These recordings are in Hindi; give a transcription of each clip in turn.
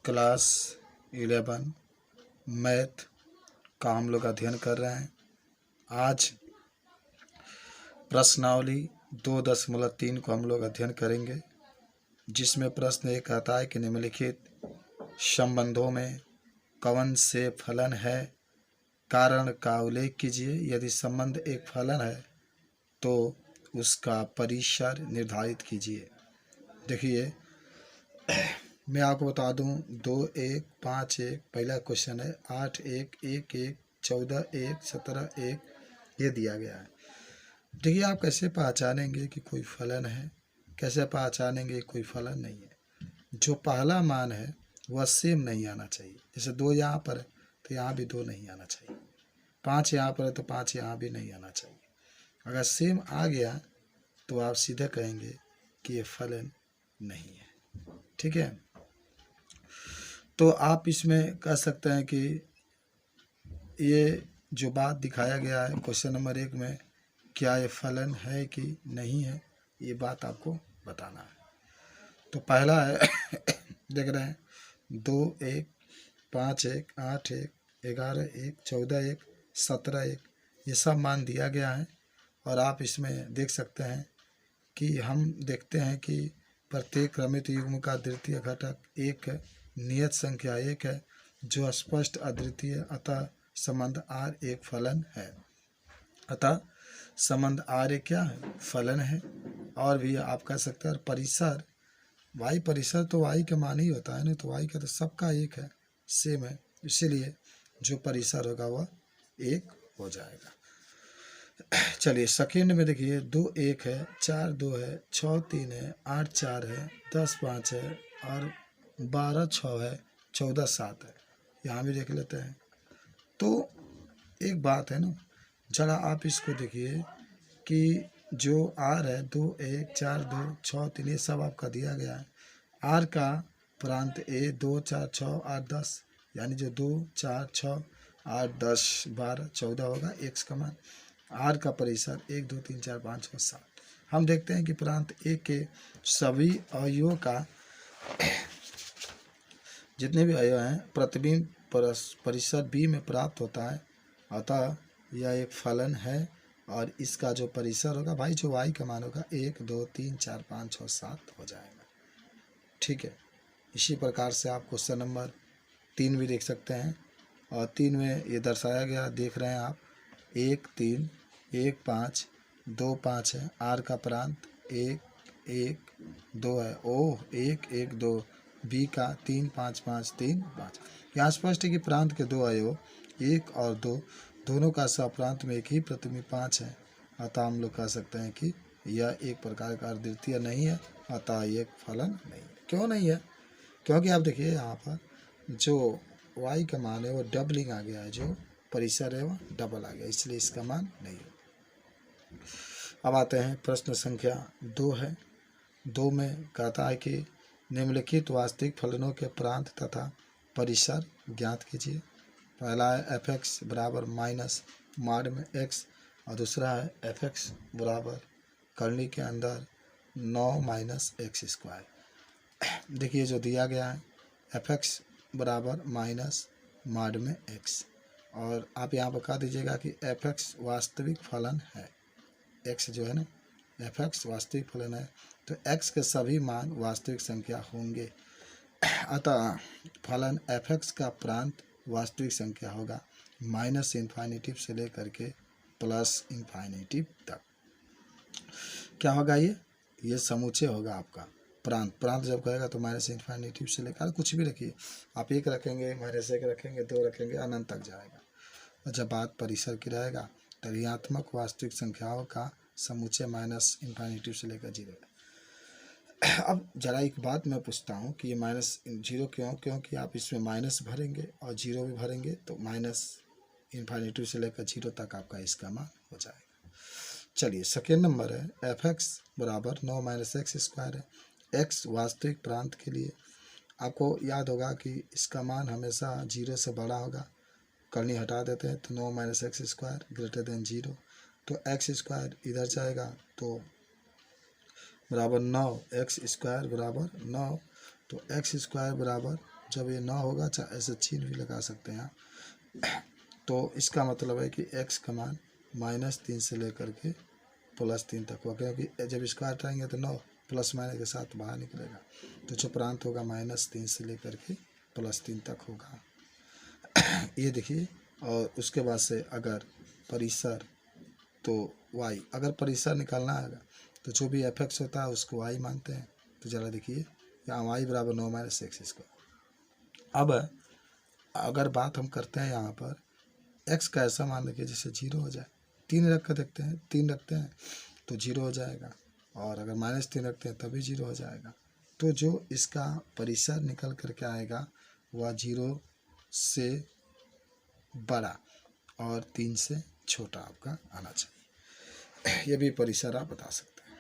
क्लास 11 मैथ का हम लोग अध्ययन कर रहे हैं। आज प्रश्नावली 2.3 को हम लोग अध्ययन करेंगे, जिसमें प्रश्न एक आता है कि निम्नलिखित संबंधों में कौन से फलन है, कारण का उल्लेख कीजिए। यदि संबंध एक फलन है तो उसका परिसर निर्धारित कीजिए। देखिए, मैं आपको बता दूं, 2 1 5 1 पहला क्वेश्चन है, 8 1 1 1 14 1 17 1 ये दिया गया है। देखिए, आप कैसे पहचानेंगे कि कोई फलन है, कैसे पहचानेंगे कोई फलन नहीं है। जो पहला मान है वह सेम नहीं आना चाहिए। जैसे 2 यहाँ पर है तो यहाँ भी 2 नहीं आना चाहिए, 5 यहाँ पर है तो 5 यहाँ भी नहीं आना चाहिए। अगर सेम आ गया तो आप सीधे कहेंगे कि ये फलन नहीं है। ठीक है, तो आप इसमें कह सकते हैं कि ये जो बात दिखाया गया है क्वेश्चन नंबर 1 में, क्या ये फलन है कि नहीं है, ये बात आपको बताना है। तो पहला है देख रहे हैं 2 1 5 1 8 1 11 1 14 1 17 1 ये सब मान दिया गया है। और आप इसमें देख सकते हैं कि हम देखते हैं कि प्रत्येक क्रमित युग्म का द्वितीय घटक 1 है, नियत संख्या 1 है जो स्पष्ट अद्वितीय, अतः संबंध R एक फलन है। अतः संबंध R एक क्या है, फलन है। और भी आप कह सकते हैं परिसर, y परिसर तो y के मान ही होता है ना, तो y का तो सबका 1 है, सेम है, इसीलिए जो परिसर होगा वह 1 हो जाएगा। चलिए सेकेंड में देखिए, 2 1 है, 4 2 है, 6 3 है, 8 4 है, 10 5 है और 12 6 है, 14 7 है। यहाँ भी देख लेते हैं। तो एक बात है ना, जरा आप इसको देखिए कि जो R है 2 1 4 2 6 3 ये सब आपका दिया गया है। R का प्रांत A 2 4 6 8 10, यानी जो 2 4 6 8 10 12 14 होगा x का मान। R का परिसर 1 2 3 4 5 6 7। हम देखते हैं कि प्रांत A के सभी अवयवों का जितने भी अवयव हैं प्रतिबिंब परिसर B में प्राप्त होता है। अतः यह एक फलन है और इसका जो परिसर होगा भाई, जो y का मान होगा 1 2 3 4 5 6 7 हो जाएगा। ठीक है, इसी प्रकार से आप क्वेश्चन नंबर 3 भी देख सकते हैं। और 3 में ये दर्शाया गया, देख रहे हैं आप, 1 3 1 5 2 5 है। R का प्रांत 1 1 2 है। O 1 1 2, B का 3 5 5 3 5। यहाँ स्पष्ट है कि प्रांत के दो अवयव 1 और 2 दोनों का सहप्रांत में एक ही प्रतिबिंब 5 है। अतः हम लोग कह सकते हैं कि यह एक प्रकार का अद्वितीय नहीं है, अतः ये एक फलन नहीं है। क्यों नहीं है? क्योंकि आप देखिए यहाँ पर जो y का मान है वो डबलिंग आ गया है, जो परिसर है वो डबल आ गया, इसलिए इसका मान नहीं है। अब आते हैं प्रश्न संख्या 2 है। 2 में कहता है कि निम्नलिखित वास्तविक फलनों के प्रांत तथा परिसर ज्ञात कीजिए। पहला है f(x) बराबर माइनस मॉड में x और दूसरा है f(x) बराबर करनी के अंदर 9 माइनस एक्स स्क्वायर। देखिए जो दिया गया है f(x) बराबर माइनस मॉड में x, और आप यहाँ पर कह दीजिएगा कि f(x) वास्तविक फलन है। x जो है ना, f(x) वास्तविक फलन है तो x के सभी मान वास्तविक संख्या होंगे। अतः फलन f(x) का प्रांत वास्तविक संख्या होगा माइनस इन्फाइनिटिव से लेकर के प्लस इन्फाइनिटिव तक। क्या होगा ये समुच्चय होगा आपका प्रांत। प्रांत जब कहेगा तो माइनस इन्फाइनिटिव से लेकर कुछ भी रखिए, आप 1 रखेंगे, -1 रखेंगे, 2 रखेंगे, अनंत तक जाएगा। और जब बात परिसर की रहेगा तो ऋणात्मक वास्तविक संख्याओं का समुच्चय माइनस इन्फाइनिटिव से लेकर 0। अब जरा एक बात मैं पूछता हूँ कि ये -0 क्यों? क्योंकि आप इसमें माइनस भरेंगे और 0 भी भरेंगे तो माइनस इन्फाइनिटिव से लेकर 0 तक आपका इसका मान हो जाएगा। चलिए सेकेंड नंबर है f(x) बराबर 9 माइनस एक्स स्क्वायर है। x वास्तविक प्रांत के लिए आपको याद होगा कि इसका मान हमेशा 0 से बड़ा होगा। करनी हटा देते हैं तो 9 minus x square greater than 0, तो एक्स स्क्वायर इधर जाएगा तो बराबर 9, एक्स स्क्वायर बराबर 9, तो एक्स स्क्वायर बराबर जब ये ना होगा, चाहे ऐसे चिन्ह भी लगा सकते हैं यहाँ। तो इसका मतलब है कि x का मान -3 से लेकर के +3 तक होगा, क्योंकि जब स्क्वायर उठाएंगे तो 9 प्लस माइनस के साथ बाहर निकलेगा, तो जो प्रांत होगा -3 से लेकर के +3 तक होगा। ये देखिए। और उसके बाद से अगर परिसर तो y, अगर परिसर निकालना है तो जो भी fx होता है उसको y मानते हैं। तो जरा देखिए यहाँ y बराबर 9 - x इसको। अब अगर बात हम करते हैं यहाँ पर x का ऐसा मान रखिए जैसे 0 हो जाए, 3 रख कर देखते हैं, 3 रखते हैं तो 0 हो जाएगा, और अगर -3 रखते हैं तभी 0 हो जाएगा। तो जो इसका परिसर निकल करके आएगा वह 0 से बड़ा और 3 से छोटा आपका आना चाहिए। ये भी परिसर आप बता सकते हैं।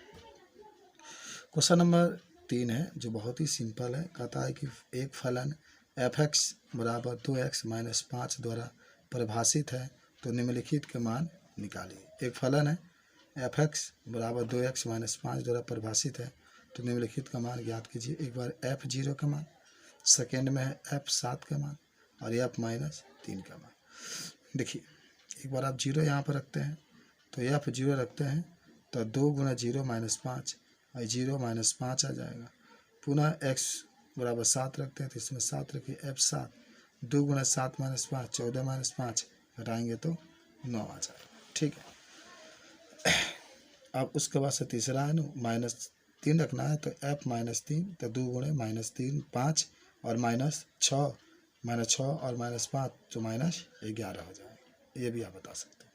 क्वेश्चन नंबर 3 है जो बहुत ही सिंपल है। कहता है कि एक फलन f(x) बराबर 2x - 5 द्वारा परिभाषित है, तो निम्नलिखित के मान निकालिए। एक फलन है f(x) बराबर 2x - 5 द्वारा परिभाषित है, तो निम्नलिखित का मान ज्ञात कीजिए। एक बार f0 का मान, सेकेंड में है f7 का मान और f-3 का मान। देखिए एक बार आप 0 यहाँ पर रखते हैं तो f0 रखते हैं तो 2 × 0 - 5 और 0 - 5 आ जाएगा। पुनः x बराबर 7 रखते हैं तो इसमें 7 रखिए, f7 2 × 7 - 5 14 - 5 घटाएंगे तो 9 आ जाएगा। ठीक है। अब उसके बाद से तीसरा है ना, -3 रखना है तो f-3 तो 2 × -3 5 और -6 और -5 तो -11 हो जाएगा। ये भी आप बता सकते हैं।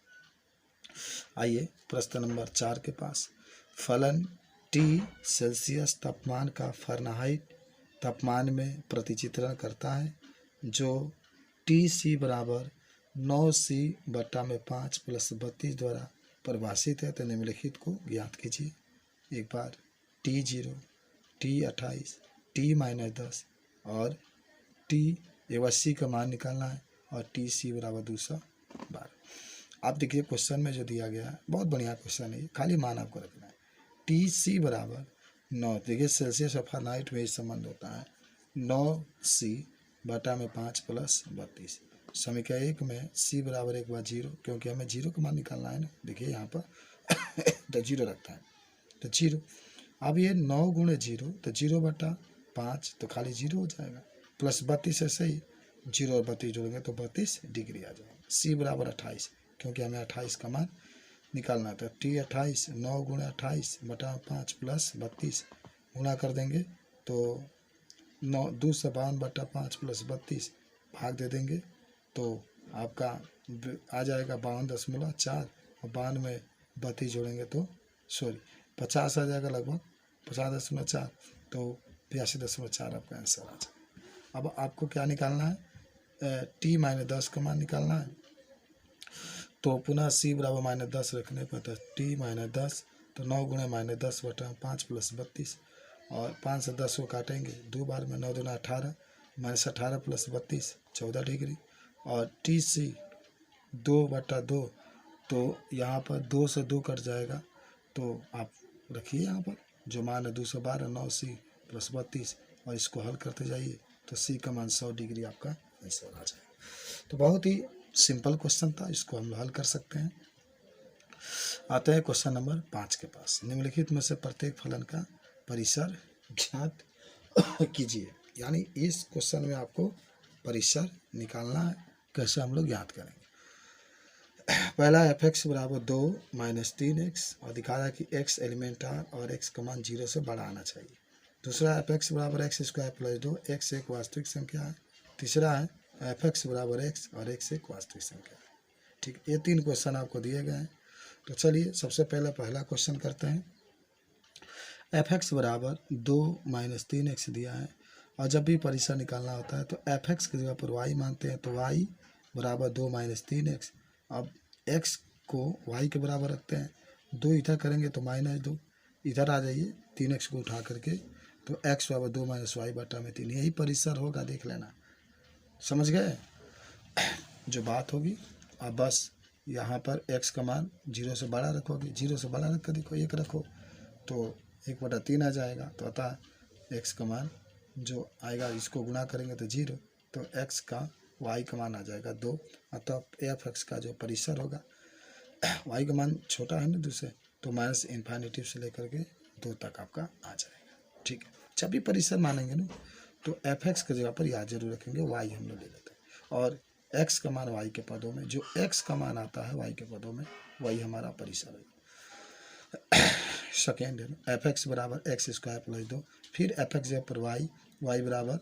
आइए प्रश्न नंबर 4 के पास। फलन T सेल्सियस तापमान का फ़ारेनहाइट तापमान में प्रतिचित्रण करता है, जो TC बराबर 9C/5 + 32 द्वारा परिभाषित है, तो निम्नलिखित को ज्ञात कीजिए। एक बार T0, T28, T-10 और T80 का मान निकालना है, और TC बराबर 212। आप देखिए क्वेश्चन में जो दिया गया है बहुत बढ़िया क्वेश्चन है, खाली मान आपको रखना है। TC बराबर 9, देखिए सेल्सियस और फ़ारेनहाइट में ही संबंध होता है, 9C/5 + 32। समीकरण 1 में C बराबर एक बार 0, क्योंकि हमें 0 का मान निकालना है ना। देखिए यहाँ पर तो 0 रखता है तो 0। अब ये 9 × 0 तो 0/5 तो खाली 0 हो जाएगा, प्लस 32 है सही, 0 और 32 जोड़ेंगे तो 32 डिग्री आ जाएगा। C बराबर 28, क्योंकि हमें 28 का मान निकालना है, तो T28 9 × 28/5 + 32 गुणा कर देंगे तो 9 2 से 52/5 + 32 भाग दे देंगे तो आपका आ जाएगा 52.4, और 52 में 32 जोड़ेंगे तो 50 आ जाएगा, लगभग 50.4, तो 82.4 आपका आंसर आ जाएगा। अब आपको क्या निकालना है, T-10 का मान निकालना है। तो पुनः C बराबर -10 रखने पर तो T-10 तो 9 × -10/5 + 32, और 5 से 10 को काटेंगे 2 बार में, 9 दूना 18, -18 + 32 14 डिग्री, और TC 2/2 तो यहाँ पर 2 से 2 कट जाएगा, तो आप रखिए यहाँ पर जो मान है 212 9C + 32, और इसको हल करते जाइए तो C का मान 100 डिग्री आपका आंसर आ जाएगा। तो बहुत ही सिंपल क्वेश्चन था, इसको हम हल कर सकते हैं। आते हैं क्वेश्चन नंबर 5 के पास। निम्नलिखित में से प्रत्येक फलन का परिसर ज्ञात कीजिए। यानी इस क्वेश्चन में आपको परिसर निकालना है, कैसे हम लोग ज्ञात करेंगे। पहला f(x) बराबर 2 - 3x, और दिखा रहा है कि x एलिमेंटार और x का मान 0 से बड़ा आना चाहिए। दूसरा f(x) बराबर x² + 2, x एक वास्तविक संख्या है। तीसरा है f(x) बराबर x और x एक वास्तविक संख्या है। ठीक, ये 3 क्वेश्चन आपको दिए गए हैं। तो चलिए सबसे पहला क्वेश्चन करते हैं। f(x) बराबर 2 - 3x दिया है, और जब भी परिसर निकालना होता है तो f(x) की जगह पर y मानते हैं, तो y बराबर 2 - 3x। अब x को y के बराबर रखते हैं, 2 इधर करेंगे तो -2 इधर आ जाइए, 3x को उठा करके, तो x बराबर 2 - y/3, यही परिसर होगा, देख लेना। समझ गए जो बात होगी। अब बस यहाँ पर x का मान 0 से बड़ा रखोगे, 0 से बड़ा रख कर देखो, 1 रखो तो 1/3 आ जाएगा, तो अतः x का मान जो आएगा इसको गुणा करेंगे तो 0, तो x का y का मान आ जाएगा 2। अतः एफ एक्स का जो परिसर होगा, y का मान छोटा है ना 2 से, तो माइनस इन्फिनिटी से लेकर के 2 तक आपका आ जाएगा। ठीक है, जब भी परिसर मानेंगे ना तो एफ एक्स की जगह पर याद जरूर रखेंगे y हम लोग ले लेते हैं, और x का मान y के पदों में, जो x का मान आता है y के पदों में वही हमारा परिसर है। सेकेंड है एफ एक्स बराबर एक्स स्क्वायर प्लस 2, फिर एफ एक्स पर y बराबर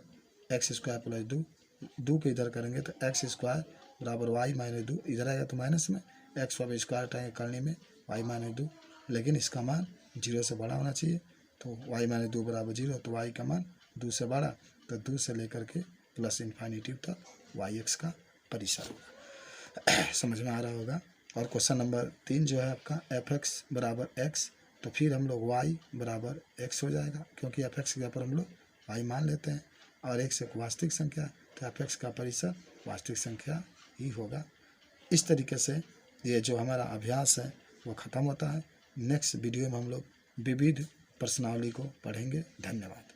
एक्स स्क्वायर प्लस 2, 2 को इधर करेंगे तो एक्स स्क्वायर बराबर y माइनस 2, इधर आएगा तो माइनस में, एक्स पर स्क्वायर करने में y माइनस 2, लेकिन इसका मान 0 से बड़ा होना चाहिए, तो y माइनस 2 बराबर 0, तो y का मान 2 से बड़ा, तो 2 से लेकर के प्लस इन्फिनिटी तक वाई एक्स का परिसर होगा। समझ में आ रहा होगा। और क्वेश्चन नंबर 3 जो है आपका एफ एक्स बराबर एक्स, तो फिर हम लोग y बराबर x हो जाएगा, क्योंकि एफ एक्स के जगह पर हम लोग y मान लेते हैं, और x एक वास्तविक संख्या, तो एफ एक्स का परिसर वास्तविक संख्या ही होगा। इस तरीके से ये जो हमारा अभ्यास है वो ख़त्म होता है। नेक्स्ट वीडियो में हम लोग विविध प्रश्नावली को पढ़ेंगे। धन्यवाद।